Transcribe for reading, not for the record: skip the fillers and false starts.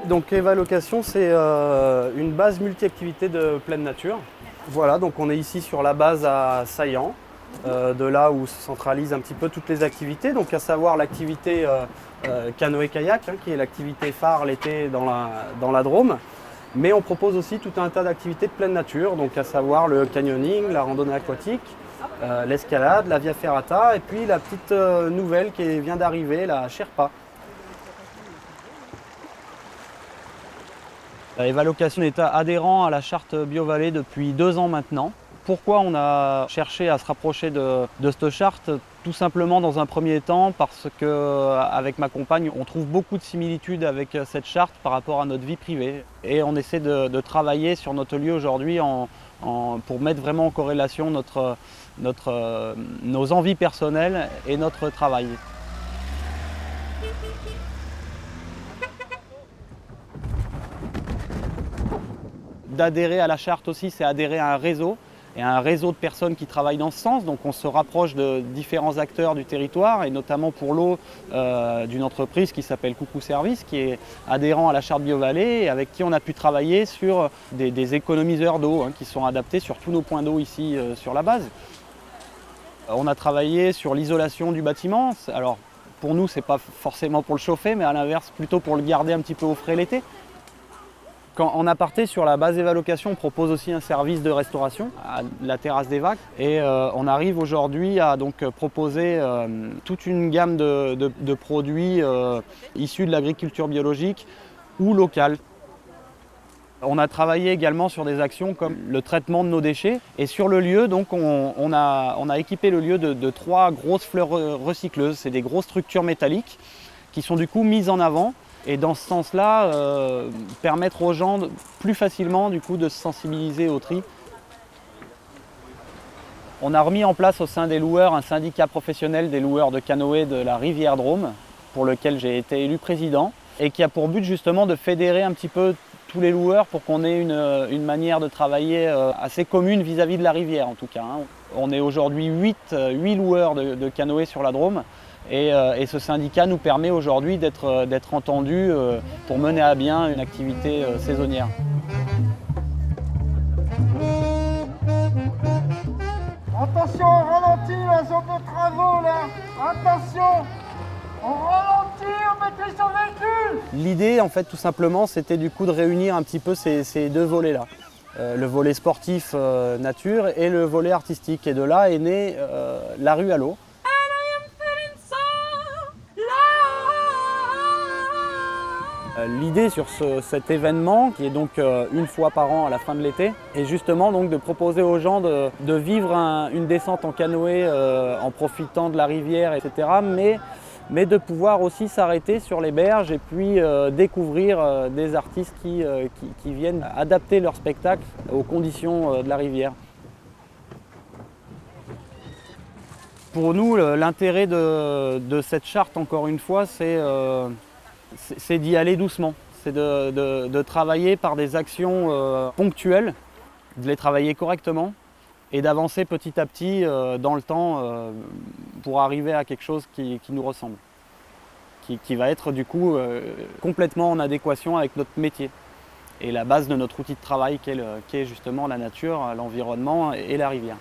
Donc Eva Location, c'est une base multi-activité de pleine nature. Voilà, donc on est ici sur la base à Saillant, de là où se centralisent un petit peu toutes les activités, donc à savoir l'activité canoë-kayak, qui est l'activité phare l'été dans la Drôme. Mais on propose aussi tout un tas d'activités de pleine nature, donc à savoir le canyoning, la randonnée aquatique, l'escalade, la via ferrata et puis la petite nouvelle qui vient d'arriver, la Sherpa. Eva Location est adhérent à la charte BioVallée depuis 2 ans maintenant. Pourquoi on a cherché à se rapprocher de cette charte? Tout simplement dans un premier temps parce qu'avec ma compagne, on trouve beaucoup de similitudes avec cette charte par rapport à notre vie privée. Et on essaie de travailler sur notre lieu aujourd'hui pour mettre vraiment en corrélation nos envies personnelles et notre travail. D'adhérer à la charte aussi, c'est adhérer à un réseau et à un réseau de personnes qui travaillent dans ce sens. Donc on se rapproche de différents acteurs du territoire et notamment pour l'eau d'une entreprise qui s'appelle Coucou Service, qui est adhérent à la charte BioVallée et avec qui on a pu travailler sur des économiseurs d'eau qui sont adaptés sur tous nos points d'eau ici sur la base. On a travaillé sur l'isolation du bâtiment. Alors pour nous, c'est pas forcément pour le chauffer, mais à l'inverse, plutôt pour le garder un petit peu au frais l'été. En aparté, sur la base Eva Location, on propose aussi un service de restauration à la terrasse des Vaques. Et on arrive aujourd'hui à donc proposer toute une gamme de produits issus de l'agriculture biologique ou locale. On a travaillé également sur des actions comme le traitement de nos déchets. Et sur le lieu, donc, on a équipé le lieu de 3 grosses fleurs recycleuses. C'est des grosses structures métalliques qui sont du coup mises en avant. Et dans ce sens-là, permettre aux gens plus facilement du coup, de se sensibiliser au tri. On a remis en place au sein des loueurs un syndicat professionnel des loueurs de canoë de la rivière Drôme, pour lequel j'ai été élu président, et qui a pour but justement de fédérer un petit peu tous les loueurs pour qu'on ait une manière de travailler assez commune vis-à-vis de la rivière en tout cas. On est aujourd'hui 8 loueurs de canoë sur la Drôme. Et ce syndicat nous permet aujourd'hui d'être entendus pour mener à bien une activité saisonnière. Attention, on ralentit la zone de travaux là. Attention, on ralentit, on maîtrise son véhicule. L'idée en fait tout simplement c'était du coup de réunir un petit peu ces 2 volets là. Le volet sportif nature et le volet artistique. Et de là est née la rue à l'eau. L'idée sur cet événement, qui est donc une fois par an à la fin de l'été, est justement donc de proposer aux gens de vivre une descente en canoë en profitant de la rivière, etc. Mais de pouvoir aussi s'arrêter sur les berges et puis découvrir des artistes qui viennent adapter leur spectacle aux conditions de la rivière. Pour nous, l'intérêt de cette charte, encore une fois, c'est d'y aller doucement, c'est de travailler par des actions ponctuelles, de les travailler correctement et d'avancer petit à petit dans le temps pour arriver à quelque chose qui nous ressemble, qui va être du coup complètement en adéquation avec notre métier et la base de notre outil de travail qui est justement la nature, l'environnement et la rivière.